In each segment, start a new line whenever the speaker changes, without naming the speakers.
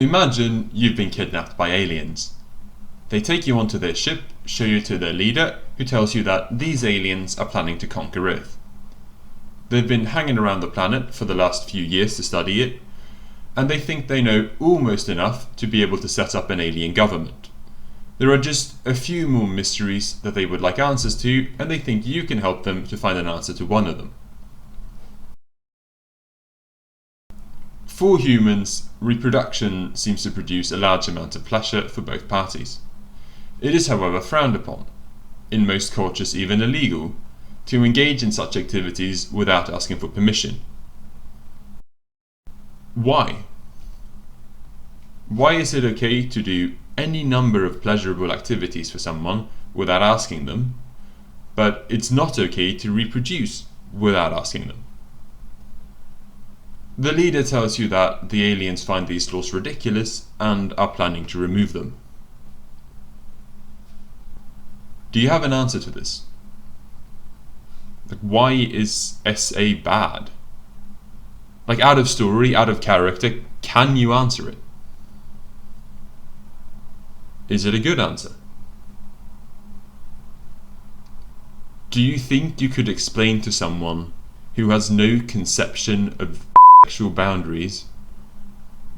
Imagine you've been kidnapped by aliens. They take you onto their ship, show you to their leader, who tells you that these aliens are planning to conquer Earth. They've been hanging around the planet for the last few years to study it, and they think they know almost enough to be able to set up an alien government. There are just a few more mysteries that they would like answers to, and they think you can help them to find an answer to one of them. For humans, reproduction seems to produce a large amount of pleasure for both parties. It is, however, frowned upon, in most cultures even illegal, to engage in such activities without asking for permission. Why? Why is it okay to do any number of pleasurable activities for someone without asking them, but it's not okay to reproduce without asking them? The leader tells you that the aliens find these laws ridiculous and are planning to remove them. Do you have an answer to this? Why is SA bad? Out of story, out of character, can you answer it? Is it a good answer? Do you think you could explain to someone who has no conception of sexual boundaries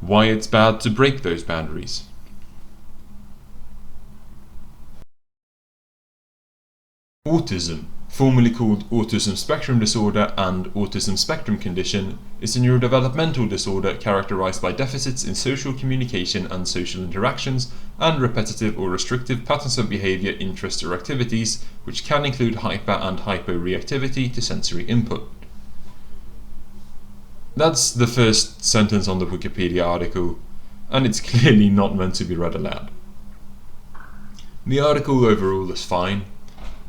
why it's bad to break those boundaries? Autism, formerly called autism spectrum disorder and autism spectrum condition, is a neurodevelopmental disorder characterized by deficits in social communication and social interactions and repetitive or restrictive patterns of behavior, interests or activities, which can include hyper and hyporeactivity to sensory input. That's the first sentence on the Wikipedia article, and it's clearly not meant to be read aloud. The article overall is fine.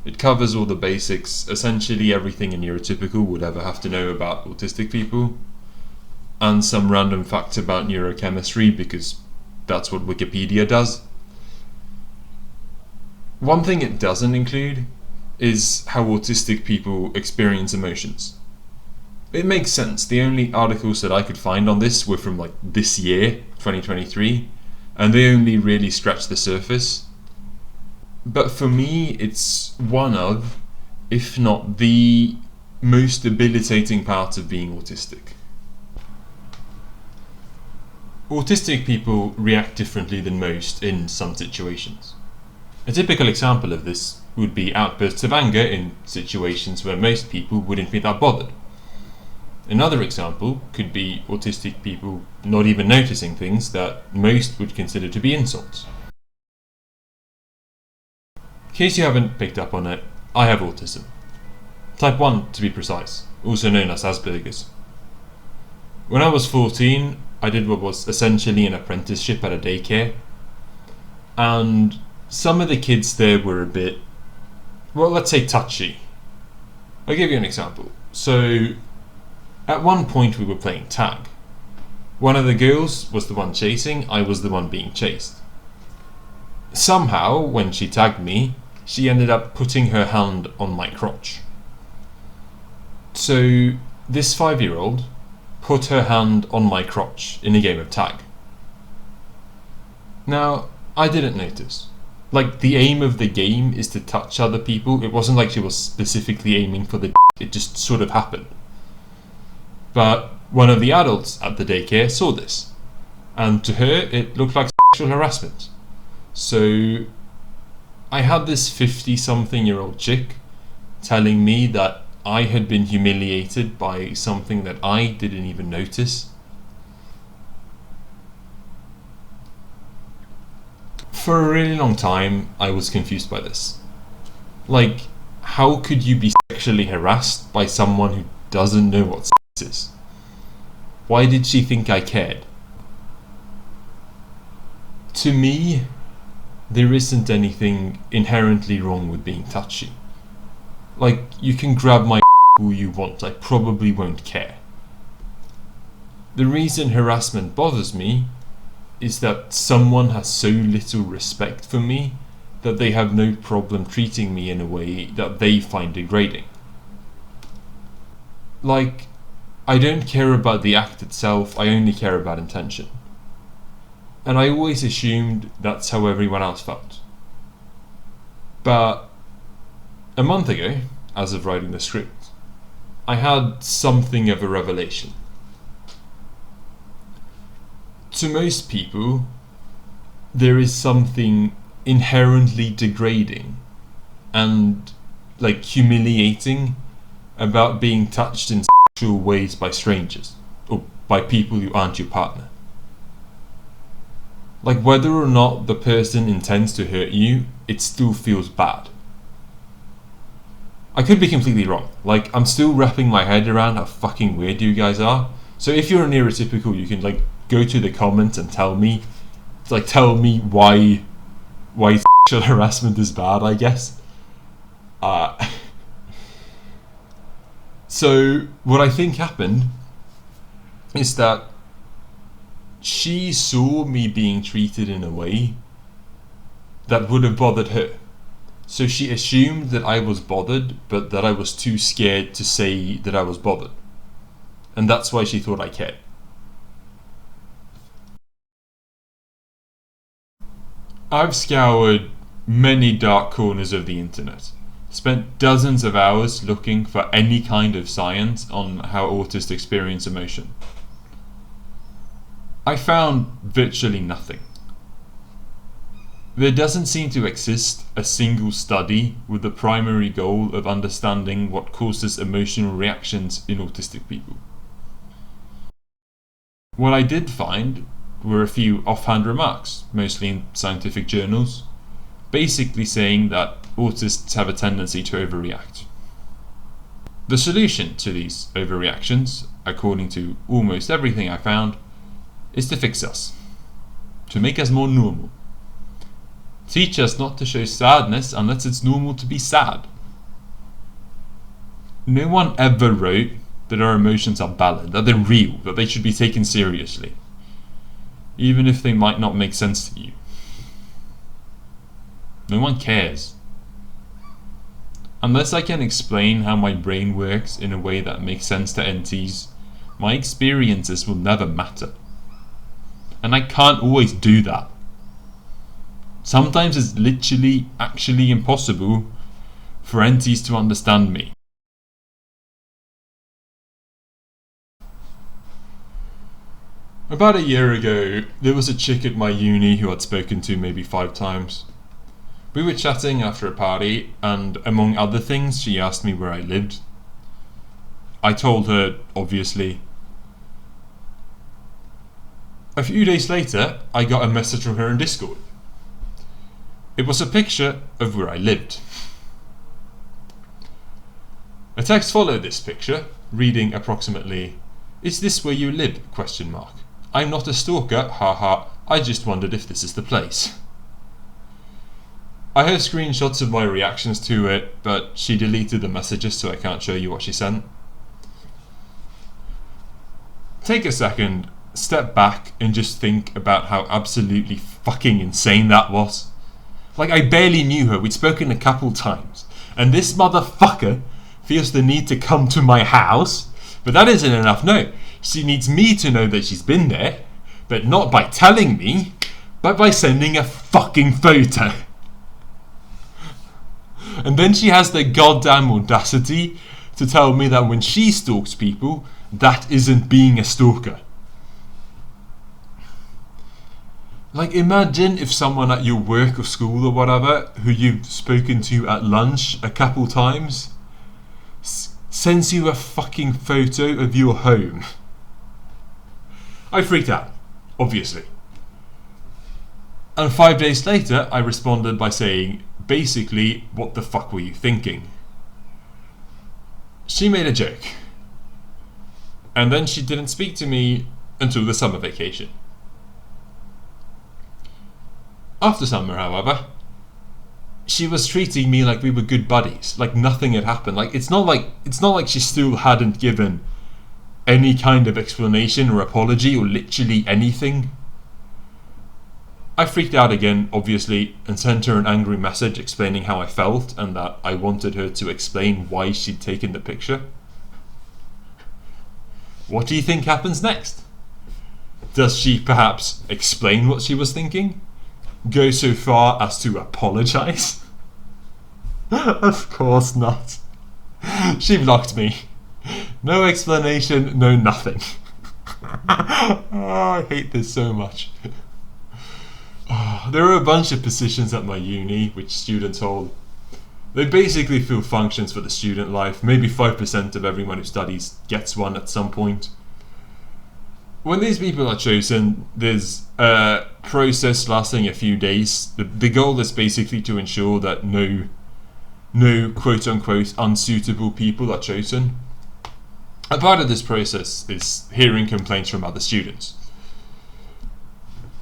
It covers all the basics, essentially everything a neurotypical would ever have to know about autistic people, and some random facts about neurochemistry because that's what Wikipedia does. One thing it doesn't include is how autistic people experience emotions. It makes sense. The only articles that I could find on this were from this year, 2023, and they only really scratch the surface. But for me, it's one of, if not the most debilitating part of being autistic. Autistic people react differently than most in some situations. A typical example of this would be outbursts of anger in situations where most people wouldn't be that bothered. Another example could be autistic people not even noticing things that most would consider to be insults. In case you haven't picked up on it, I have autism. Type 1 to be precise, also known as Asperger's. When I was 14, I did what was essentially an apprenticeship at a daycare, and some of the kids there were a bit, let's say touchy. I'll give you an example. So, at one point we were playing tag. One of the girls was the one chasing, I was the one being chased. Somehow, when she tagged me, she ended up putting her hand on my crotch. So, this 5-year-old put her hand on my crotch in a game of tag. Now, I didn't notice. The aim of the game is to touch other people. It wasn't like she was specifically aiming for the it just sort of happened. But one of the adults at the daycare saw this, and to her it looked like sexual harassment. So I had this 50-something-year-old chick telling me that I had been humiliated by something that I didn't even notice. For a really long time, I was confused by this. How could you be sexually harassed by someone who doesn't know what sex is? Why did she think I cared? To me, there isn't anything inherently wrong with being touchy. You can grab my all you want, I probably won't care. The reason harassment bothers me is that someone has so little respect for me that they have no problem treating me in a way that they find degrading. I don't care about the act itself, I only care about intention. And I always assumed that's how everyone else felt. But a month ago, as of writing the script, I had something of a revelation. To most people, there is something inherently degrading and humiliating about being touched in sexual ways by strangers or by people who aren't your partner. Whether or not the person intends to hurt you, it still feels bad. I could be completely wrong. I'm still wrapping my head around how fucking weird you guys are. So if you're a neurotypical, you can go to the comments and tell me why sexual harassment is bad, I guess. So what I think happened is that she saw me being treated in a way that would have bothered her. So she assumed that I was bothered, but that I was too scared to say that I was bothered. And that's why she thought I cared. I've scoured many dark corners of the internet, spent dozens of hours looking for any kind of science on how autists experience emotion. I found virtually nothing. There doesn't seem to exist a single study with the primary goal of understanding what causes emotional reactions in autistic people. What I did find were a few offhand remarks, mostly in scientific journals, basically saying that autists have a tendency to overreact. The solution to these overreactions, according to almost everything I found, is to fix us, to make us more normal. Teach us not to show sadness unless it's normal to be sad. No one ever wrote that our emotions are valid, that they're real, that they should be taken seriously, even if they might not make sense to you. No one cares. Unless I can explain how my brain works in a way that makes sense to NTs, my experiences will never matter. And I can't always do that. Sometimes it's literally actually impossible for NTs to understand me. About a year ago, there was a chick at my uni who I'd spoken to maybe 5 times. We were chatting after a party, and among other things, she asked me where I lived. I told her, obviously. A few days later, I got a message from her in Discord. It was a picture of where I lived. A text followed this picture, reading approximately, "Is this where you live? I'm not a stalker, haha, I just wondered if this is the place." I have screenshots of my reactions to it, but she deleted the messages so I can't show you what she sent. Take a second, step back and just think about how absolutely fucking insane that was. I barely knew her, we'd spoken a couple times, and this motherfucker feels the need to come to my house, but that isn't enough, no. She needs me to know that she's been there, but not by telling me, but by sending a fucking photo. And then she has the goddamn audacity to tell me that when she stalks people, that isn't being a stalker. Imagine if someone at your work or school or whatever, who you've spoken to at lunch a couple times, sends you a fucking photo of your home. I freaked out, obviously. And 5 days later, I responded by saying, basically, what the fuck were you thinking? She made a joke. And then she didn't speak to me until the summer vacation. After summer, however, she was treating me like we were good buddies, like nothing had happened. It's not like she still hadn't given any kind of explanation or apology or literally anything. I freaked out again, obviously, and sent her an angry message explaining how I felt and that I wanted her to explain why she'd taken the picture. What do you think happens next? Does she perhaps explain what she was thinking? Go so far as to apologize? Of course not. She blocked me. No explanation, no nothing. Oh, I hate this so much. There are a bunch of positions at my uni which students hold. They basically fill functions for the student life. Maybe 5% of everyone who studies gets one at some point. When these people are chosen, there's a process lasting a few days. The goal is basically to ensure that no quote-unquote unsuitable people are chosen. A part of this process is hearing complaints from other students.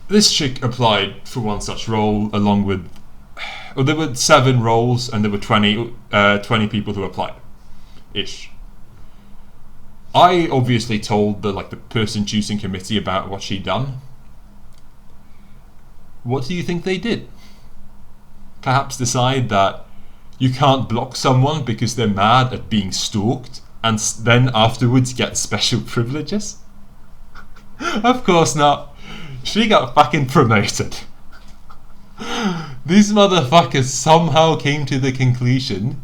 This chick applied for one such role along with... Well, there were 7 roles and there were 20 people who applied. Ish. I obviously told the person choosing committee about what she'd done. What do you think they did? Perhaps decide that you can't block someone because they're mad at being stalked and then afterwards get special privileges? Of course not. She got fucking promoted. These motherfuckers somehow came to the conclusion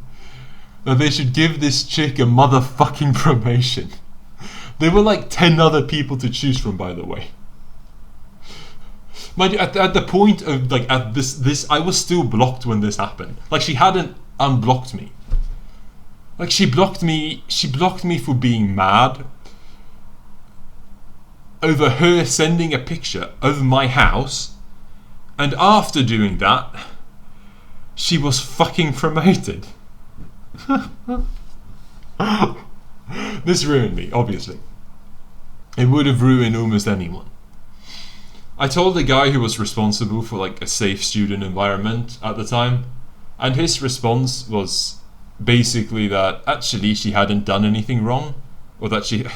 that they should give this chick a motherfucking promotion. There were 10 other people to choose from, by the way. Mind you, at the point of at this I was still blocked when this happened. She hadn't unblocked me. She blocked me for being mad over her sending a picture of my house, and after doing that she was fucking promoted. This ruined me, obviously. It would have ruined almost anyone. I told the guy who was responsible for a safe student environment at the time, and his response was basically that actually she hadn't done anything wrong, or that she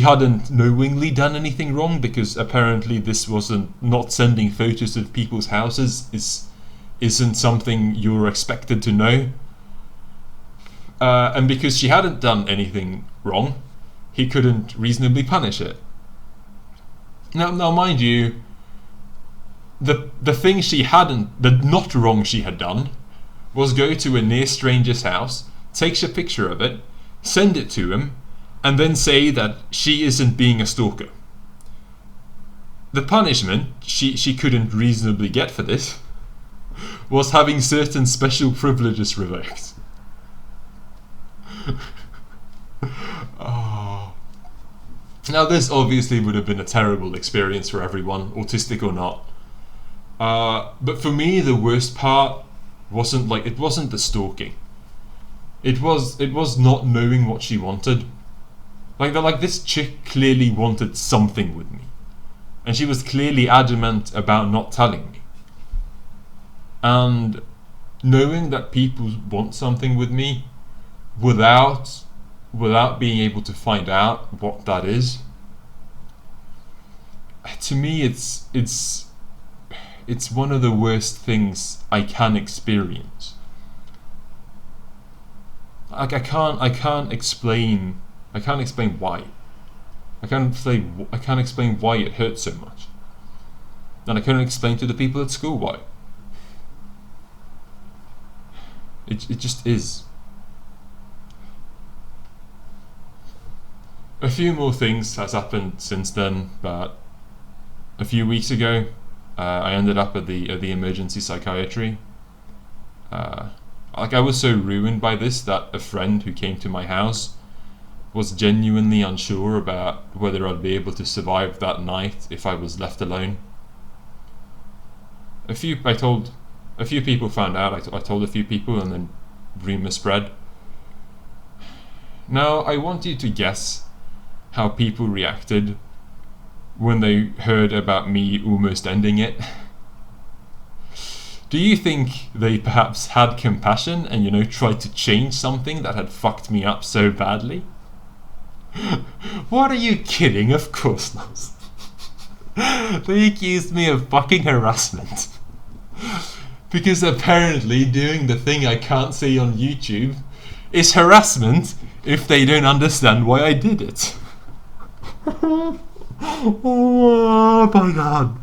hadn't knowingly done anything wrong, because apparently this wasn't, not sending photos of people's houses isn't something you're expected to know. And because she hadn't done anything wrong, he couldn't reasonably punish it. Now mind you, the thing the not wrong she had done was go to a near stranger's house, take a picture of it, send it to him, and then say that she isn't being a stalker. The punishment she couldn't reasonably get for this was having certain special privileges revoked. Oh. Now this obviously would have been a terrible experience for everyone, autistic or not. But for me, the worst part wasn't the stalking. It was not knowing what she wanted. This chick clearly wanted something with me, and she was clearly adamant about not telling me. And knowing that people want something with me without being able to find out what that is, to me it's one of the worst things I can experience. I can't explain why. I can't explain why it hurts so much, and I couldn't explain to the people at school why. It just is. A few more things has happened since then, but a few weeks ago, I ended up at the emergency psychiatry. I was so ruined by this that a friend who came to my house was genuinely unsure about whether I'd be able to survive that night if I was left alone. A few people found out. I told a few people, and then rumor spread. Now I want you to guess how people reacted when they heard about me almost ending it. Do you think they perhaps had compassion and tried to change something that had fucked me up so badly? What, are you kidding? Of course not. They accused me of fucking harassment. Because apparently doing the thing I can't say on YouTube is harassment if they don't understand why I did it. Oh my god.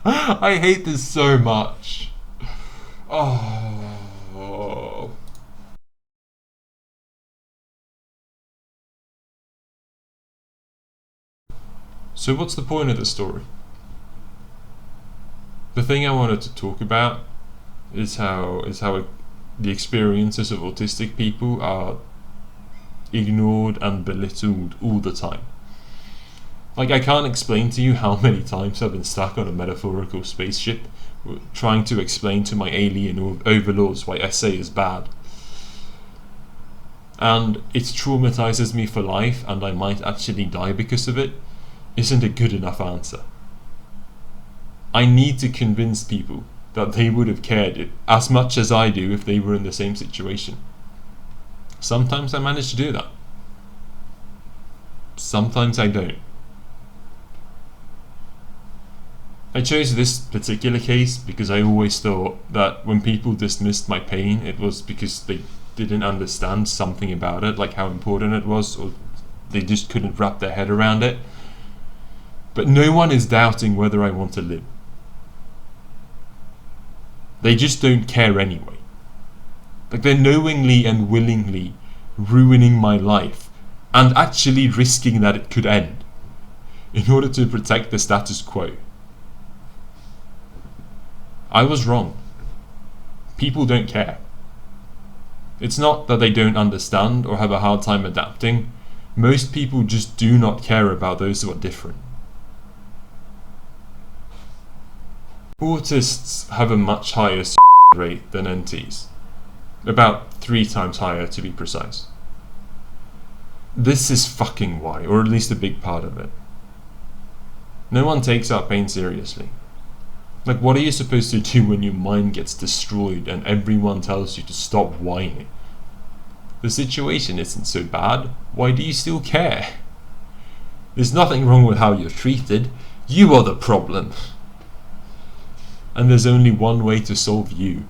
I hate this so much. Oh. So what's the point of the story? The thing I wanted to talk about is how the experiences of autistic people are ignored and belittled all the time. Like, I can't explain to you how many times I've been stuck on a metaphorical spaceship trying to explain to my alien overlords why essay is bad. And it traumatizes me for life and I might actually die because of it, isn't a good enough answer. I need to convince people that they would have cared as much as I do if they were in the same situation. Sometimes I manage to do that. Sometimes I don't. I chose this particular case because I always thought that when people dismissed my pain, it was because they didn't understand something about it, like how important it was, or they just couldn't wrap their head around it. But no one is doubting whether I want to live. They just don't care anyway. Like, they're knowingly and willingly ruining my life and actually risking that it could end in order to protect the status quo. I was wrong. People don't care. It's not that they don't understand or have a hard time adapting. Most people just do not care about those who are different. Autists have a much higher rate than NTs. About 3 times higher, to be precise. This is fucking why, or at least a big part of it. No one takes our pain seriously. Like, what are you supposed to do when your mind gets destroyed and everyone tells you to stop whining? The situation isn't so bad. Why do you still care? There's nothing wrong with how you're treated. You are the problem. And there's only one way to solve you.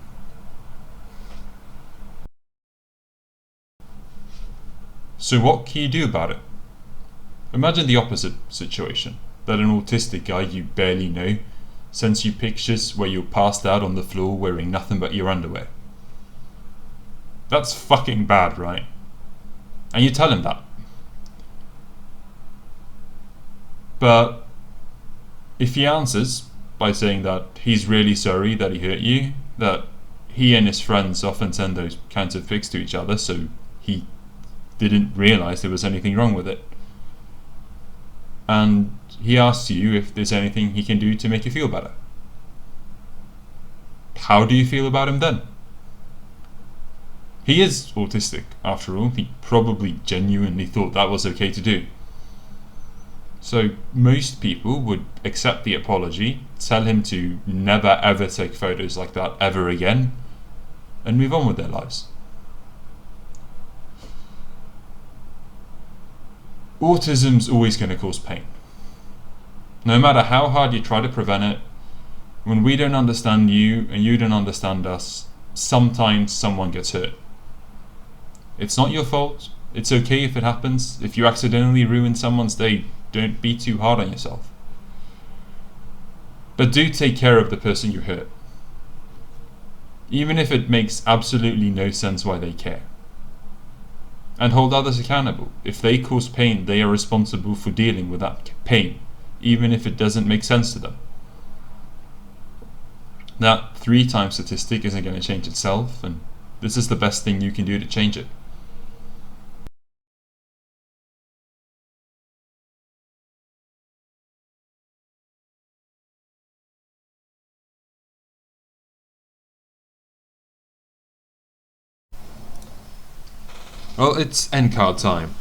So what can you do about it? Imagine the opposite situation, that an autistic guy you barely know sends you pictures where you're passed out on the floor wearing nothing but your underwear. That's fucking bad, right? And you tell him that. But if he answers by saying that he's really sorry that he hurt you, that he and his friends often send those kinds of pics to each other, so he didn't realise there was anything wrong with it, and he asks you if there's anything he can do to make you feel better, how do you feel about him then? He is autistic, after all. He probably genuinely thought that was okay to do. So most people would accept the apology, tell him to never ever take photos like that ever again, and move on with their lives. Autism's always going to cause pain. No matter how hard you try to prevent it, when we don't understand you and you don't understand us, sometimes someone gets hurt. It's not your fault. It's okay if it happens. If you accidentally ruin someone's day, don't be too hard on yourself. But do take care of the person you hurt, even if it makes absolutely no sense why they care. And hold others accountable. If they cause pain, they are responsible for dealing with that pain, even if it doesn't make sense to them. That 3 times statistic isn't going to change itself, and this is the best thing you can do to change it. Well, it's end card time.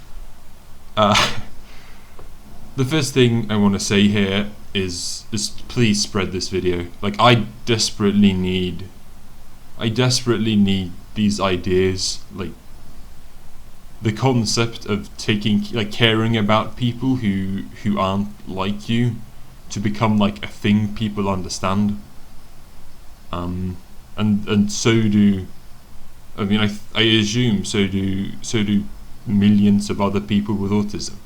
The first thing I want to say here is please spread this video. Like, I desperately need these ideas, like the concept of caring about people who aren't like you, to become like a thing people understand. And so do, I mean, I assume so do millions of other people with autism.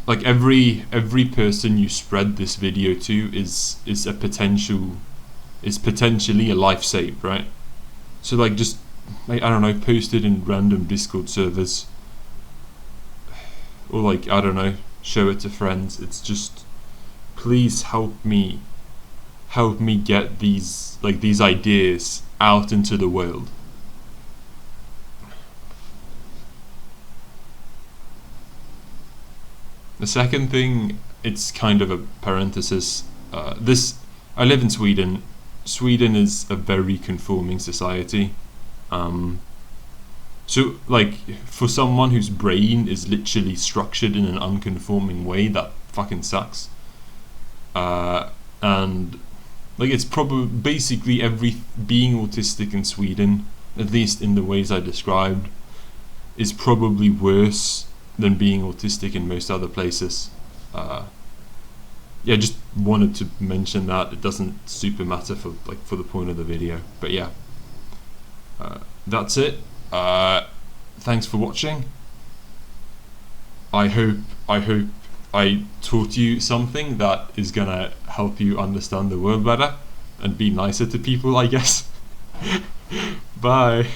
like every person you spread this video to is potentially a life saved, right? So like just like, I don't know, post it in random Discord servers, or like I don't know, show it to friends. It's just, please help me get these ideas out into the world. The second thing, it's kind of a parenthesis. I live in Sweden. Sweden is a very conforming society. So, like, for someone whose brain is literally structured in an unconforming way, that fucking sucks. And like, it's probably basically being autistic in Sweden, at least in the ways I described, is probably worse than being autistic in most other places. Yeah, just wanted to mention that. It doesn't super matter for the point of the video, but yeah, that's it. Thanks for watching. I hope I taught you something that is gonna help you understand the world better and be nicer to people, I guess. Bye.